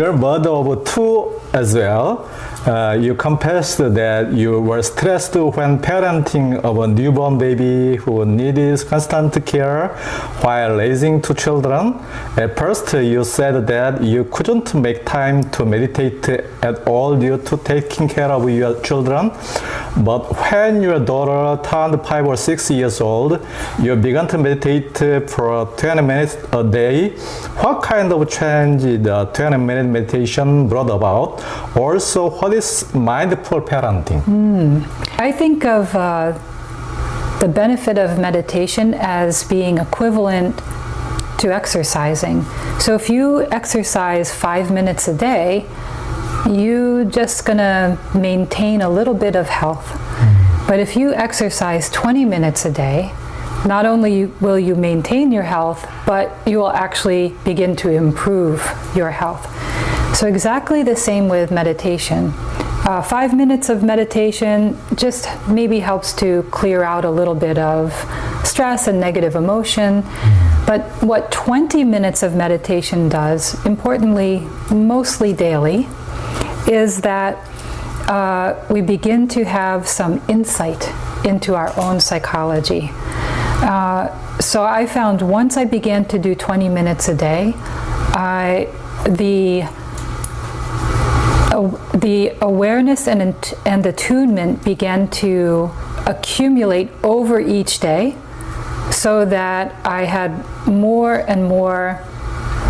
You're a mother of two as well. You confessed that you were stressed when parenting of a newborn baby who needed constant care while raising two children. At first, you said that you couldn't make time to meditate at all due to taking care of your children. But when your daughter turned 5 or 6 years old, you began to meditate for 20 minutes a day. What kind of change the 20-minute meditation brought about? Also, what is mindful parenting? I think of the benefit of meditation as being equivalent to exercising. So if you exercise 5 minutes a day, you're just gonna maintain a little bit of health. But if you exercise 20 minutes a day, not only will you maintain your health, but you will actually begin to improve your health. So exactly the same with meditation. 5 minutes of meditation just maybe helps to clear out a little bit of stress and negative emotion. But what 20 minutes of meditation does, importantly, mostly daily, is that we begin to have some insight into our own psychology. So I found once I began to do 20 minutes a day, the awareness and attunement began to accumulate over each day, so that I had more and more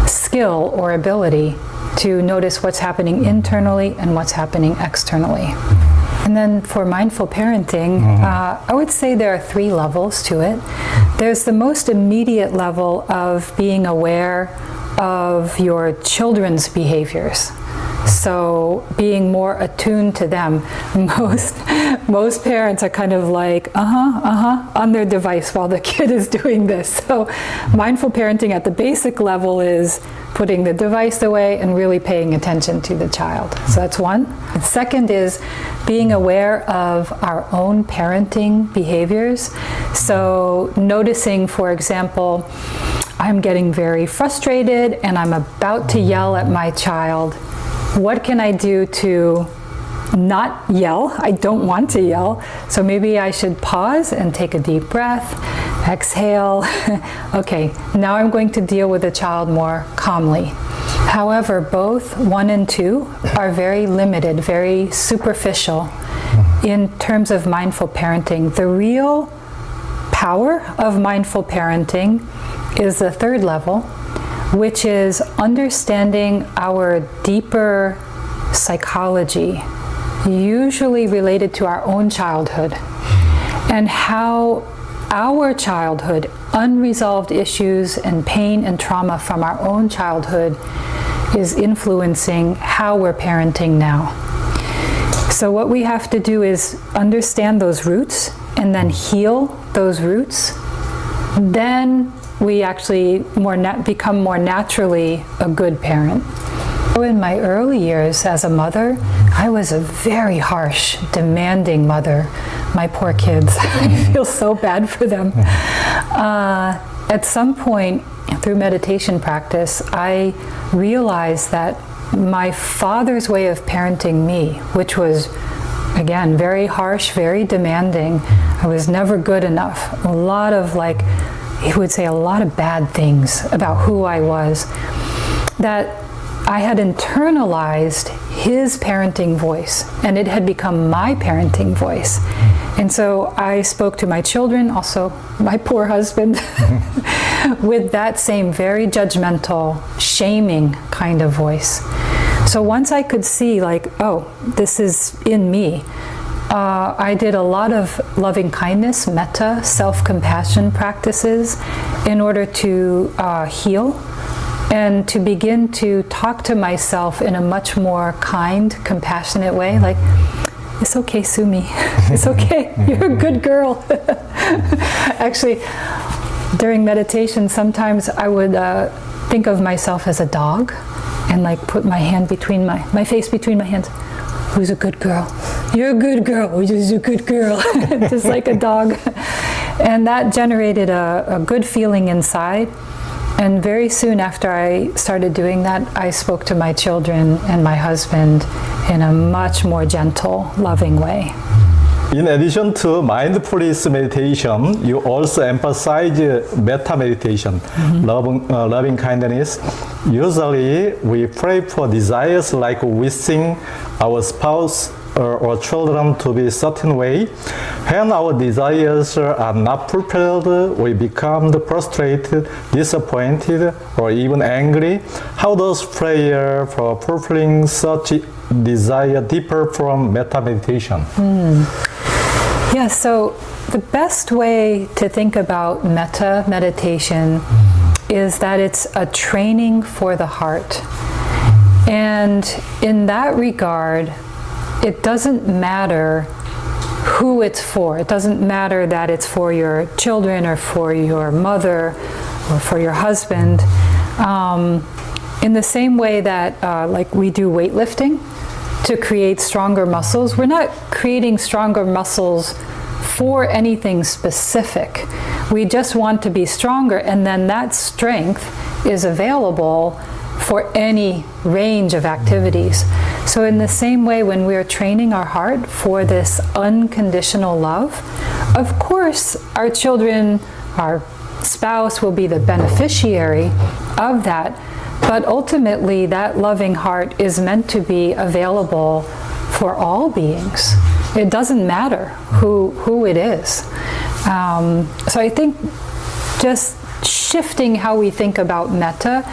skill or ability to notice what's happening internally and what's happening externally. And then for mindful parenting, I would say there are 3 levels to it. There's the most immediate level of being aware of your children's behaviors. So being more attuned to them. Most parents are kind of like, on their device while the kid is doing this. So mindful parenting at the basic level is putting the device away and really paying attention to the child. So that's one. And second is being aware of our own parenting behaviors. So noticing, for example, I'm getting very frustrated and I'm about to yell at my child. What can I do to not yell? I don't want to yell. So maybe I should pause and take a deep breath, exhale. Okay, now I'm going to deal with the child more calmly. However, both 1 and 2 are very limited, very superficial in terms of mindful parenting. The real power of mindful parenting is the 3rd level, which is understanding our deeper psychology, usually related to our own childhood, and how our childhood, unresolved issues and pain and trauma from our own childhood is influencing how we're parenting now. So what we have to do is understand those roots and then heal those roots. Then we actually become more naturally a good parent. In my early years as a mother, I was a very harsh, demanding mother. My poor kids, I feel so bad for them. At some point through meditation practice, I realized that my father's way of parenting me, which was, again, very harsh, very demanding, I was never good enough. A lot of he would say a lot of bad things about who I was, that I had internalized his parenting voice, and it had become my parenting voice. And so I spoke to my children, also my poor husband, with that same very judgmental, shaming kind of voice. So once I could see, oh, this is in me, I did a lot of loving kindness, metta, self-compassion practices in order to heal and to begin to talk to myself in a much more kind, compassionate way. It's okay, Sumi. It's okay. You're a good girl. Actually, during meditation, sometimes I would think of myself as a dog and put my hand between my face between my hands. Who's a good girl? You're a good girl. You're a good girl. Just like a dog. And that generated a good feeling inside. And very soon after I started doing that, I spoke to my children and my husband in a much more gentle, loving way. In addition to mindfulness meditation, you also emphasize metta meditation, loving kindness. Usually, we pray for desires like wishing our spouse or children to be a certain way. When our desires are not fulfilled, we become frustrated, disappointed, or even angry. How does prayer for fulfilling such desire differ from metta meditation? Yeah, so the best way to think about metta meditation is that it's a training for the heart. And in that regard, it doesn't matter who it's for. It doesn't matter that it's for your children or for your mother or for your husband. In the same way that like we do weightlifting to create stronger muscles, we're not creating stronger muscles for anything specific. We just want to be stronger, and then that strength is available for any range of activities. So in the same way, when we're training our heart for this unconditional love, of course our children, our spouse will be the beneficiary of that, but ultimately that loving heart is meant to be available for all beings. It doesn't matter who it is. So I think just shifting how we think about metta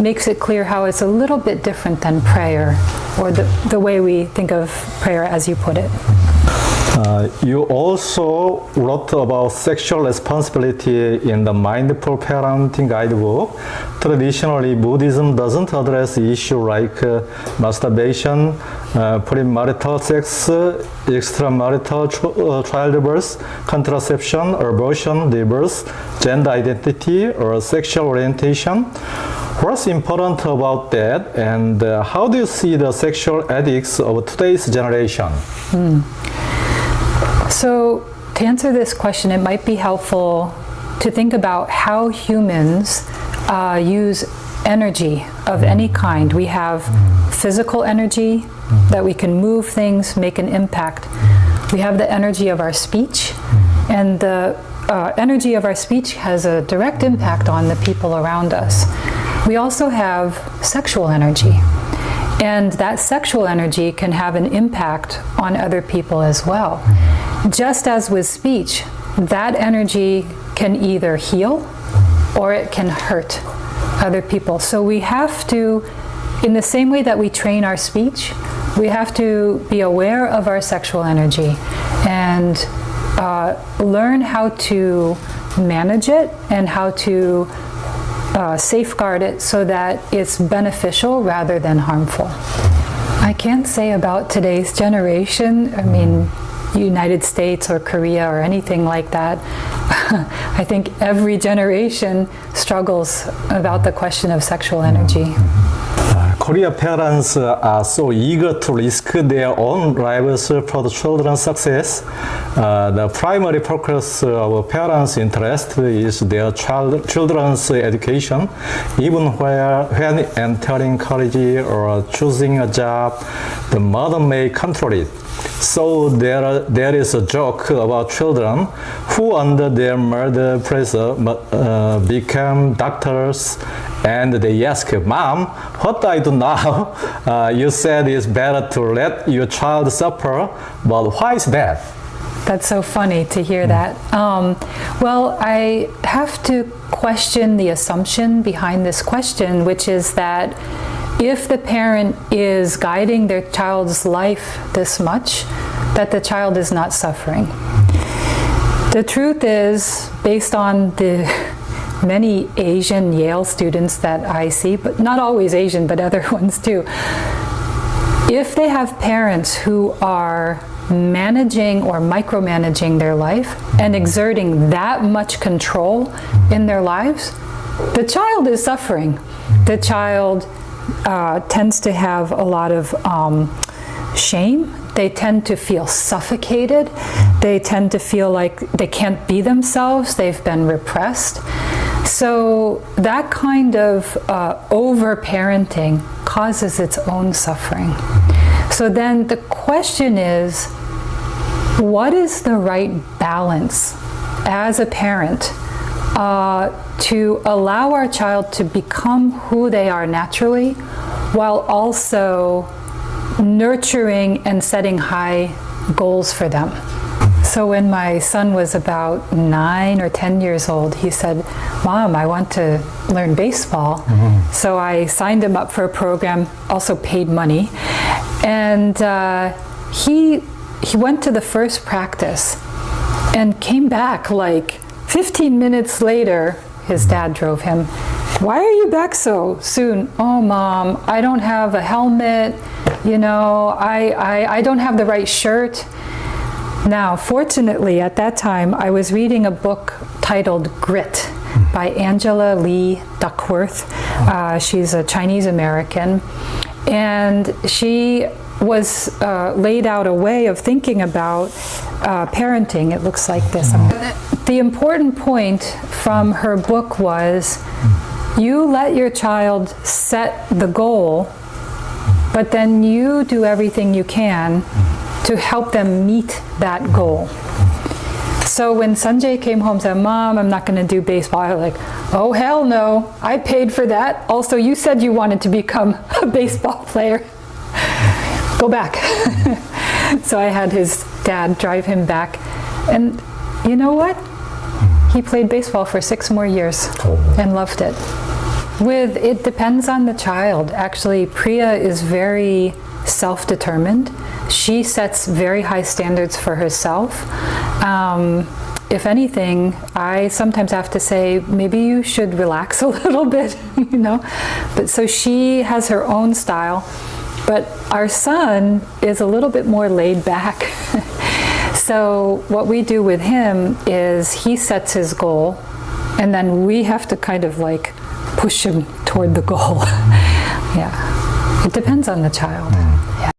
makes it clear how it's a little bit different than prayer, or the way we think of prayer as you put it. You also wrote about sexual responsibility in the Mindful Parenting Guidebook. Traditionally, Buddhism doesn't address issues like masturbation, premarital sex, extramarital childbirth, contraception, abortion, divorce, gender identity, or sexual orientation. What's important about that, and how do you see the sexual ethics of today's generation? So, to answer this question, it might be helpful to think about how humans use energy of any kind. We have physical energy that we can move things, make an impact. We have the energy of our speech, and the energy of our speech has a direct impact on the people around us. We also have sexual energy, and that sexual energy can have an impact on other people as well. Just as with speech, that energy can either heal or it can hurt other people. So we have to, in the same way that we train our speech, we have to be aware of our sexual energy and learn how to manage it and how to safeguard it so that it's beneficial rather than harmful. I can't say about today's generation, I mean, United States or Korea or anything like that. I think every generation struggles about the question of sexual energy. Korean parents are so eager to risk their own lives for the children's success. The primary focus of parents' interest is their children's education, even when entering college or choosing a job, the mother may control it. So there is a joke about children who, under their mother pressure, become doctors, and they ask, "Mom, what do I do now? You said it's better to let your child suffer, but why is that?" That's so funny to hear that. Well, I have to question the assumption behind this question, which is that if the parent is guiding their child's life this much, that the child is not suffering. The truth is, based on the many Asian Yale students that I see, but not always Asian, but other ones too, if they have parents who are managing or micromanaging their life and exerting that much control in their lives, the child is suffering. The child tends to have a lot of shame. They tend to feel suffocated. They tend to feel like they can't be themselves. They've been repressed. So that kind of over-parenting causes its own suffering. So then the question is, what is the right balance as a parent to allow our child to become who they are naturally, while also nurturing and setting high goals for them? So when my son was about 9 or 10 years old, he said, "Mom, I want to learn baseball." So I signed him up for a program, also paid money. And he went to the first practice and came back like 15 minutes later. His dad drove him. "Why are you back so soon?" "Oh, Mom, I don't have a helmet. You know, I don't have the right shirt." Now, fortunately, at that time, I was reading a book titled Grit by Angela Lee Duckworth. She's a Chinese American. And she was laid out a way of thinking about parenting. It looks like this. The important point from her book was, you let your child set the goal, but then you do everything you can to help them meet that goal. So when Sanjay came home and said, "Mom, I'm not going to do baseball," I was like, "Oh, hell no. I paid for that. Also, you said you wanted to become a baseball player. Go back." So I had his dad drive him back. And you know what? He played baseball for 6 more years and loved it. It depends on the child. Actually, Priya is very self-determined. She sets very high standards for herself. If anything, I sometimes have to say, maybe you should relax a little bit, you know. But so she has her own style. But our son is a little bit more laid back. So what we do with him is he sets his goal, and then we have to kind of like push him toward the goal. Yeah. It depends on the child. Yeah.